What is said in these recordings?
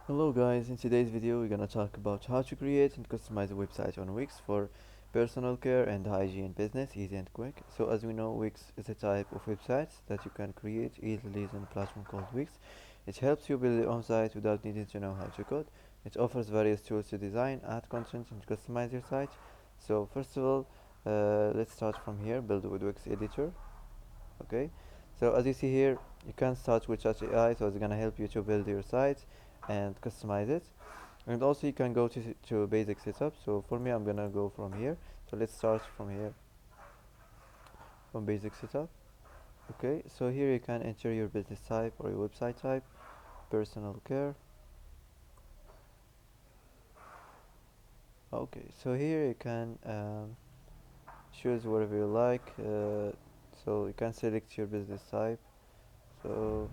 Hello guys, in today's video we're gonna talk about how to create and customize a website on Wix for personal care and hygiene business, easy and quick. So as we know, Wix is a type of websites that you can create easily on a platform called Wix. It helps you build your own site without needing to know how to code. It offers various tools to design, add content and customize your site. So first of all, let's start from here, build with Wix editor. Okay, so as you see here, you can start with Chat AI, so it's gonna help you to build your site and customize it. And also you can go to basic setup. So for me, I'm gonna go from here. So let's start from here, from basic setup. Okay, so here you can enter your business type or your website type, personal care. Okay, so here you can choose whatever you like. So you can select your business type. So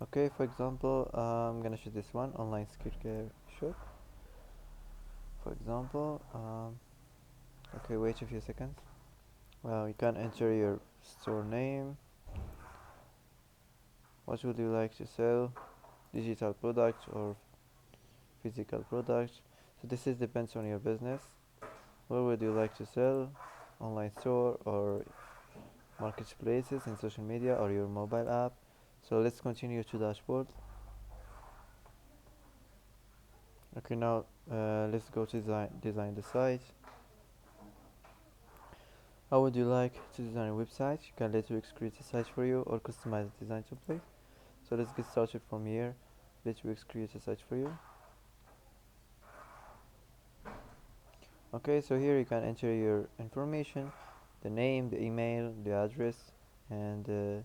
okay, for example, I'm gonna choose this one, online skincare shop. For example, okay, wait a few seconds. Well, you can enter your store name. What would you like to sell? Digital product or physical product? So this is depends on your business. What would you like to sell? Online store or marketplaces in social media or your mobile app? So let's continue to dashboard. Okay, now let's go to design the site. How would you like to design a website? You can let Wix create a site for you or customize the design template. So let's get started from here. Let Wix create a site for you. Okay, so here you can enter your information, the name, the email, the address, and the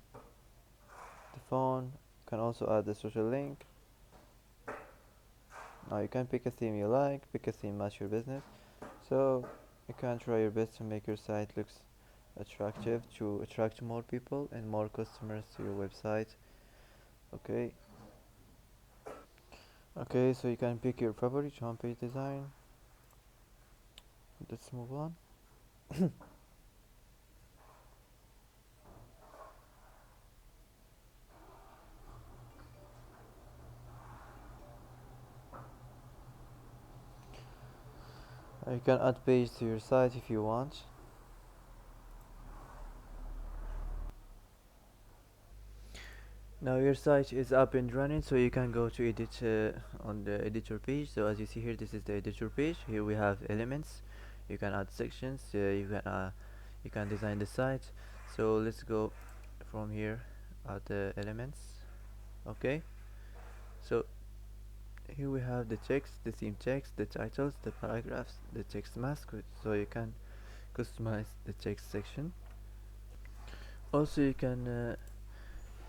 phone. You can also add the social link. Now you can pick a theme you like, pick a theme match your business. So you can try your best to make your site looks attractive to attract more people and more customers to your website. Okay. Okay, so you can pick your favorite homepage design. Let's move on. You can add page to your site if you want. Now your site is up and running, so you can go to edit on the editor page. So as you see here, this is the editor page. Here we have elements. You can add sections. You can design the site. So let's go from here, add the elements. Okay. So here we have the text, the theme text, the titles, the paragraphs, the text mask. So you can customize the text section. Also, you can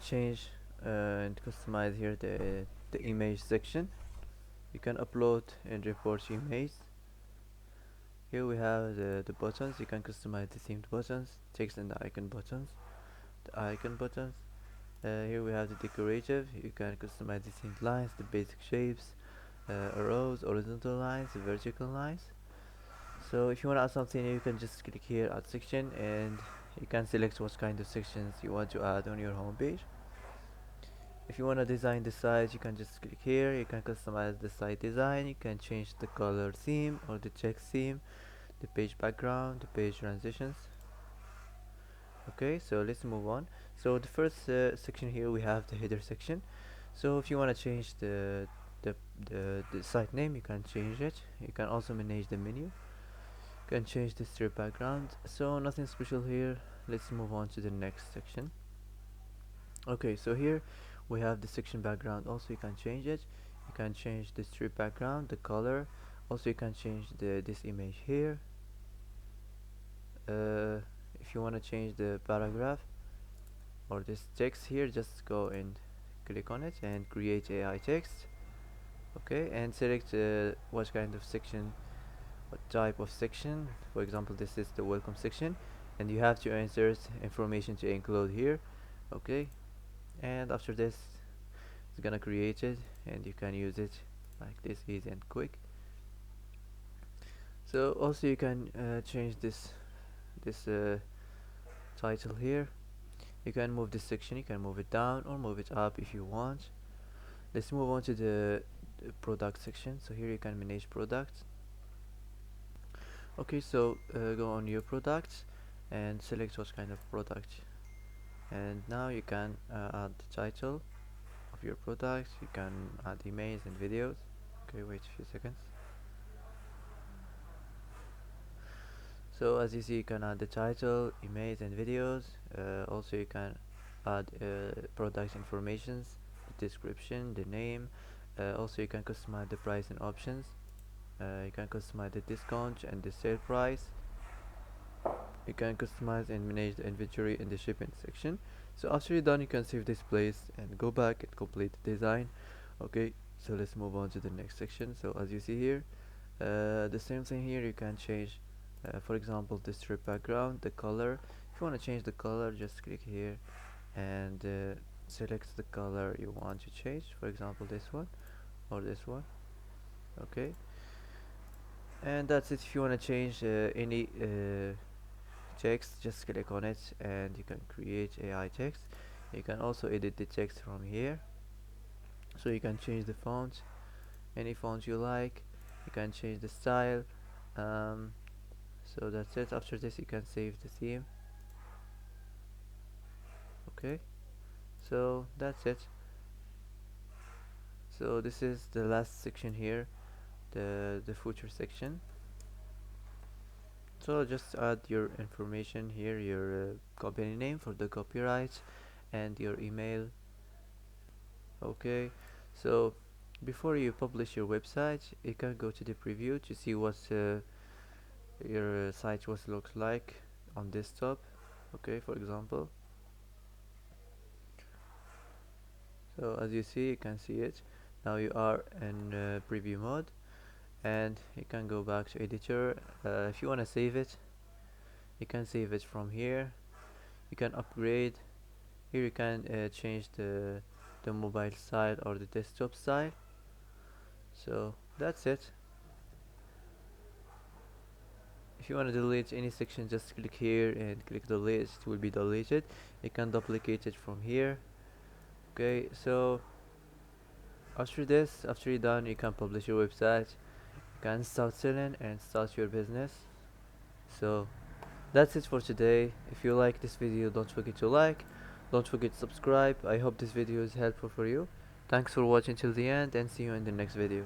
change and customize here the image section. You can upload and report image. Here we have the buttons. You can customize the themed buttons, text and the icon buttons. The icon buttons. Here we have the decorative. You can customize the themed lines, the basic shapes, arrows, horizontal lines, vertical lines. So if you want to add something, you can just click here, add section, and you can select what kind of sections you want to add on your home page. If you want to design the site, you can just click here. You can customize the site design. You can change the color theme or the text theme, the page background, the page transitions. Okay, so let's move on. So the first section here, we have the header section. So if you want to change the, the site name, you can change it. You can also manage the menu. You can change the strip background. So nothing special here. Let's move on to the next section. Okay, so here we have the section background. Also you can change it. You can change the strip background, the color. Also you can change this image here. If you want to change the paragraph or this text here, just go and click on it and create AI text. Okay, and select what kind of section, what type of section. For example, this is the welcome section, and you have to insert information to include here. Okay, and after this it's gonna create it and you can use it like this, easy and quick. So also you can change this title here. You can move this section, you can move it down or move it up if you want. Let's move on to the product section. So here you can manage products. Okay, so go on your products and select what kind of product, and now you can add the title of your product. You can add emails and videos. Okay, wait a few seconds. So as you see, you can add the title, images and videos. Also you can add product informations, the description, the name. Also you can customize the price and options. You can customize the discount and the sale price. You can customize and manage the inventory in the shipping section. So after you're done, you can save this place and go back and complete the design. Okay, so let's move on to the next section. So as you see here, the same thing here. You can change for example the strip background, the color. If you want to change the color, just click here and select the color you want to change, for example this one or this one. Okay, and that's it. If you want to change any text, just click on it and you can create AI text. You can also edit the text from here, so you can change the font, any font you like. You can change the style. um, so that's it. After this you can save the theme. Okay, so that's it. So this is the last section here, the footer section. So just add your information here, your company name for the copyright and your email. Okay, so before you publish your website, you can go to the preview to see what your site was looks like on desktop. Okay, for example, so as you see, you can see it now. You are in preview mode, and you can go back to editor. If you want to save it, you can save it from here. You can upgrade here. You can change the mobile style or the desktop style. So that's it. If you want to delete any section, just click here and click delete. It will be deleted. You can duplicate it from here. Okay, so after this, after you're done, you can publish your website. You can start selling and start your business. So that's it for today. If you like this video, don't forget to like, don't forget to subscribe. I hope this video is helpful for you. Thanks for watching till the end, and see you in the next video.